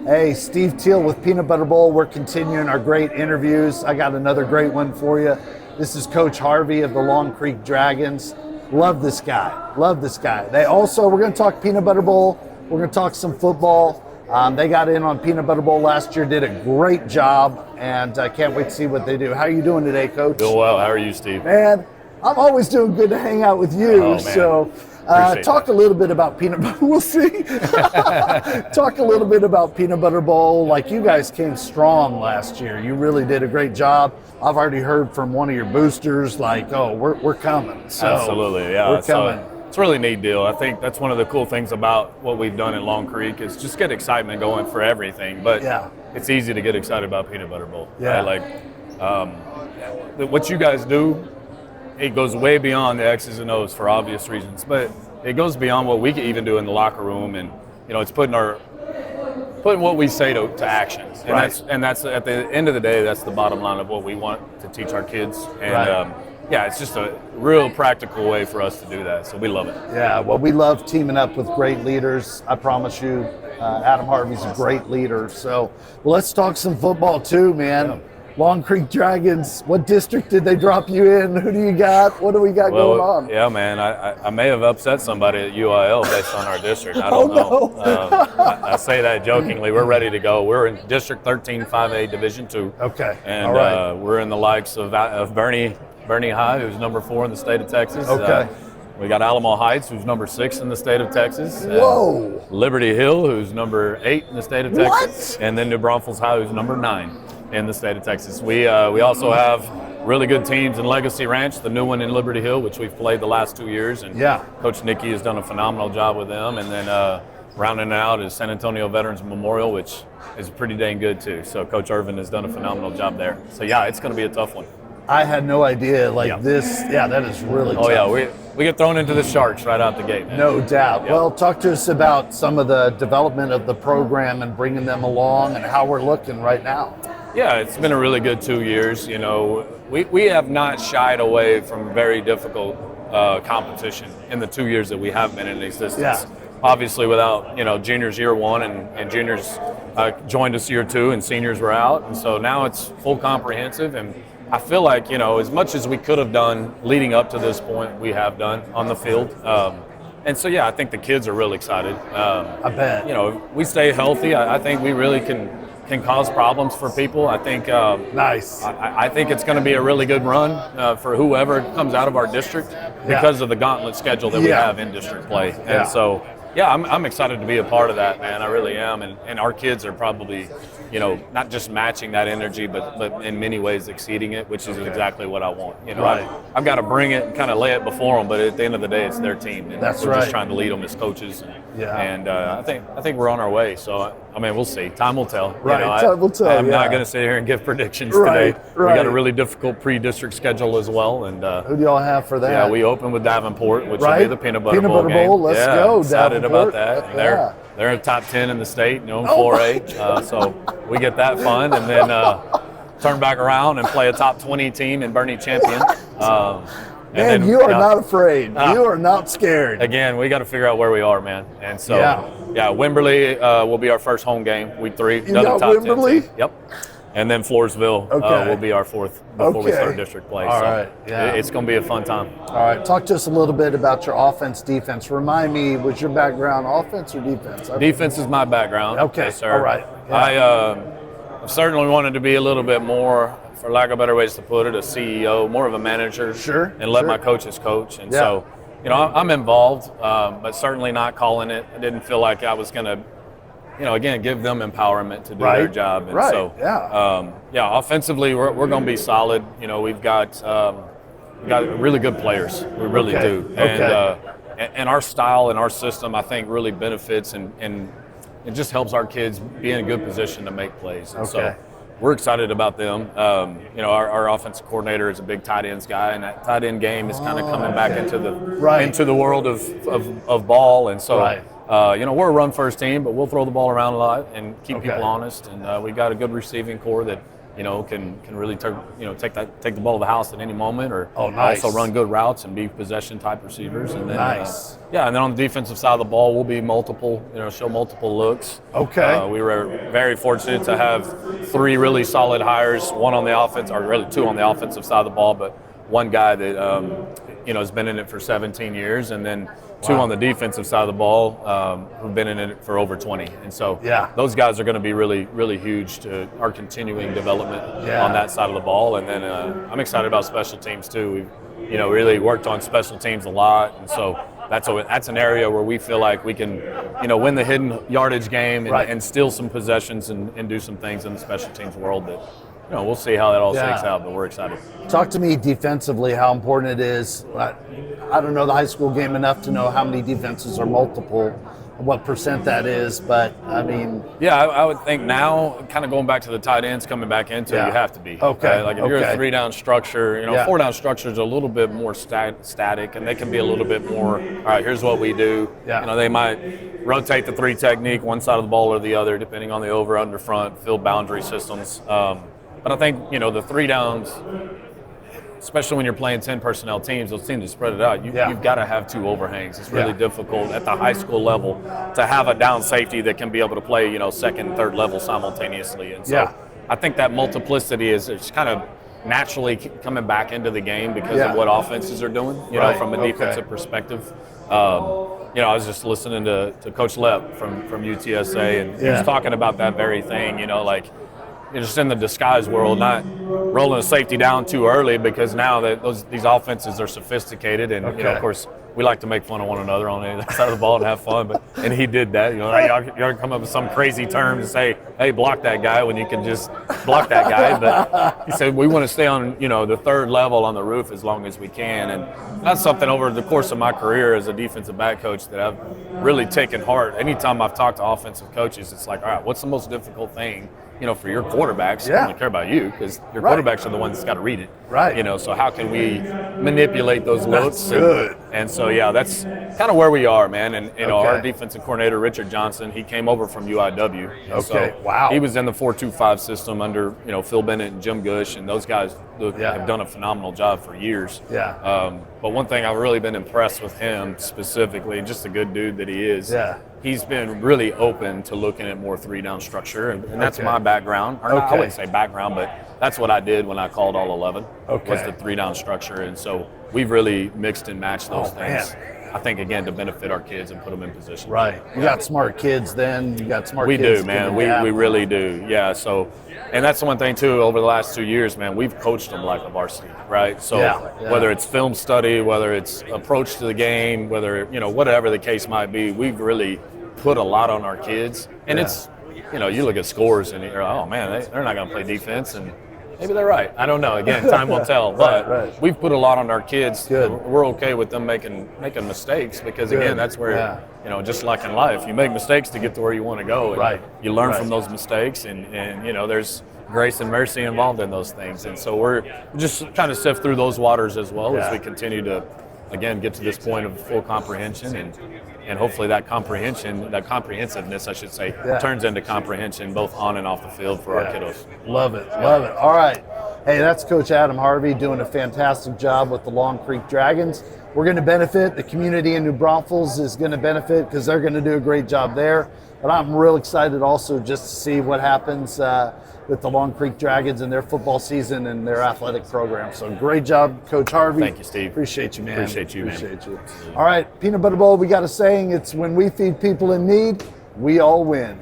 Hey, Steve Teal with Peanut Butter Bowl. We're continuing our great interviews. I got another great one for you. This is Coach Harvey of the Long Creek Dragons. Love this guy. Love this guy. We're going to talk Peanut Butter Bowl. We're going to talk some football. They got in on Peanut Butter Bowl last year, did a great job, and I can't wait to see what they do. How are you doing today, Coach? Doing well. How are you, Steve? Man, I'm always doing good to hang out with you. Oh, man. So talk a little bit about Peanut Butter. We'll see. Talk a little bit about Peanut Butter Bowl. Like, you guys came strong last year. You really did a great job. I've already heard from one of your boosters, like, oh, we're coming. So absolutely, yeah. We're coming. It's a really neat deal. I think that's one of the cool things about what we've done in Long Creek is just get excitement going for everything. But it's easy to get excited about Peanut Butter Bowl. Yeah. Like, what you guys do, it goes way beyond the X's and O's for obvious reasons. But it goes beyond what we can even do in the locker room, and it's putting what we say to action. And that's at the end of the day, that's the bottom line of what we want to teach our kids. And it's just a real practical way for us to do that. So we love it. Yeah, well, we love teaming up with great leaders. I promise you, Adam Harvey's a great leader. So let's talk some football too, man. Yeah. Long Creek Dragons, what district did they drop you in? Who do you got? What do we got going on? Yeah, man, I may have upset somebody at UIL based on our district. I don't know. No. I say that jokingly. We're ready to go. We're in District 13, 5A, Division 2. Okay. And all right. We're in the likes of Bernie High, who's number 4 in the state of Texas. Okay. We got Alamo Heights, who's number 6 in the state of Texas. Whoa. Liberty Hill, who's number 8 in the state of Texas. And then New Braunfels High, who's number 9 in the state of Texas. We also have really good teams in Legacy Ranch, the new one in Liberty Hill, which we've played the last 2 years. And Coach Nicky has done a phenomenal job with them. And then rounding it out is San Antonio Veterans Memorial, which is pretty dang good too. So Coach Irvin has done a phenomenal job there. So it's going to be a tough one. I had no idea this. Yeah, that is really tough. Oh yeah, we get thrown into the sharks right out the gate, man. No doubt. Well, talk to us about some of the development of the program and bringing them along and how we're looking right now. Yeah, it's been a really good 2 years. We have not shied away from very difficult competition in the 2 years that we have been in existence. Yeah. Obviously, without juniors year 1 and juniors joined us year 2 and seniors were out, and so now it's full comprehensive. And I feel like as much as we could have done leading up to this point, we have done on the field. And so I think the kids are real excited. I bet. If we stay healthy, I think we really can cause problems for people. I think nice. I think it's going to be a really good run for whoever comes out of our district because of the gauntlet schedule that we have in district play. And so I'm excited to be a part of that, man. I really am. And our kids are probably not just matching that energy, but in many ways exceeding it, which is exactly what I want. I've got to bring it and kind of lay it before them, but at the end of the day, it's their team. And we're just trying to lead them as coaches. And I think we're on our way. So we'll see. Time will tell. Time will tell. I'm not going to sit here and give predictions today. We got a really difficult pre-district schedule as well. And who do y'all have for that? Yeah, we open with Davenport, which will be the Peanut Butter Bowl game. Let's go. Excited Davenport. about that. They're in the top 10 in the state, in 4A. So we get that fun, and then turn back around and play a top 20 team in Bernie Champion. Man, you are not afraid. You are not scared. Again, we got to figure out where we are, man. And so, Wimberley will be our first home game, week 3. You got top Wimberley? 10 team. Yep. And then Floresville will be our 4th before we start district play. All right. It's going to be a fun time. All right. Talk to us a little bit about your offense, defense. Remind me, was your background offense or defense? Defense is my background. Okay. Yes, sir. All right. I certainly wanted to be a little bit more, for lack of better ways to put it, a CEO, more of a manager. Sure. And let my coaches coach. And so, I'm involved, but certainly not calling it. I didn't feel like I was going to, again, give them empowerment to do their job. And so, offensively, we're going to be solid. We've got really good players. We really do. And our style and our system, I think, really benefits and it just helps our kids be in a good position to make plays. And so we're excited about them. Our offensive coordinator is a big tight ends guy, and that tight end game is kind of coming back into the world of ball. And so, we're a run first team, but we'll throw the ball around a lot and keep people honest. And we got a good receiving core that can really take the ball to the house at any moment, or nice. also run good routes and be possession type receivers. And then nice. And then on the defensive side of the ball, we'll be show multiple looks. Okay. We were very fortunate to have 3 really solid hires, one on the offense, or really 2 on the offensive side of the ball, but one guy that has been in it for 17 years, and then 2 on the defensive side of the ball who've been in it for over 20. And so those guys are going to be really, really huge to our continuing development on that side of the ball. And then I'm excited about special teams too. We've really worked on special teams a lot, and so that's an area where we feel like we can win the hidden yardage game and steal some possessions and do some things in the special teams world that we'll see how that all shakes out, but we're excited. Talk to me defensively, how important it is. I don't know the high school game enough to know how many defenses are multiple, what percent that is, but I mean. Yeah, I would think now, kind of going back to the tight ends, coming back into it, you have to be. Okay. Like if you're a 3-down structure, 4-down structures are a little bit more static, and they can be a little bit more, all right, here's what we do. Yeah. They might rotate the 3 technique, one side of the ball or the other, depending on the over, under, front, field boundary systems. But I think, the 3 downs, especially when you're playing 10 personnel teams, those teams to spread it out. You've got to have 2 overhangs. It's really difficult at the high school level to have a down safety that can be able to play, second, third level simultaneously. And so I think that multiplicity is kind of naturally coming back into the game because of what offenses are doing, from a defensive perspective. I was just listening to Coach Lepp from UTSA, and he was talking about that very thing, just in the disguise world, not rolling a safety down too early, because now that these offenses are sophisticated, and of course we like to make fun of one another on the other side of the ball and have fun. And he did that. Y'all come up with some crazy term to say, "Hey, block that guy," when you can just block that guy. But he said we want to stay on the 3rd level on the roof as long as we can, and that's something over the course of my career as a defensive back coach that I've really taken heart. Anytime I've talked to offensive coaches, it's like, all right, what's the most difficult thing? For your quarterbacks, I don't care about you, because your quarterbacks are the ones that's got to read it. Right. So how can we manipulate those looks? Good. And so, that's kind of where we are, man. And, our defensive coordinator, Richard Johnson, he came over from UIW. So wow. He was in the 4-2-5 system under, Phil Bennett and Jim Gush, and those guys have done a phenomenal job for years. Yeah. But one thing I've really been impressed with him specifically, just a good dude that he is, he's been really open to looking at more 3-down structure, and that's my background. Or I wouldn't say background, but that's what I did when I called all 11, was the 3-down structure. And so we've really mixed and matched those things. Man. I think, again, to benefit our kids and put them in position. Right. You got smart kids then. You got smart kids. We do, man. We really do. Yeah. So, and that's the one thing, too, over the last 2 years, man, we've coached them like a varsity, right? So whether it's film study, whether it's approach to the game, whether, whatever the case might be, we've really put a lot on our kids. And it's, you look at scores and you're, oh, man, they're not going to play defense. And maybe they're right. I don't know. Again, time will tell. But we've put a lot on our kids. Good. We're okay with them making mistakes, because, again, that's where, just like in life, you make mistakes to get to where you want to go. And you learn from those mistakes, and there's grace and mercy involved in those things. And so we're just trying to sift through those waters as well as we continue to, again, get to this point of full comprehension, and hopefully that comprehensiveness, I should say, turns into comprehension both on and off the field for our kiddos. Love it. All right. Hey, that's Coach Adam Harvey doing a fantastic job with the Long Creek Dragons. We're going to benefit. The community in New Braunfels is going to benefit because they're going to do a great job there. But I'm real excited also just to see what happens with the Long Creek Dragons and their football season and their athletic program. So great job, Coach Harvey. Thank you, Steve. Appreciate you, man. Appreciate you. All right, Peanut Butter Bowl, we got a saying. It's when we feed people in need, we all win.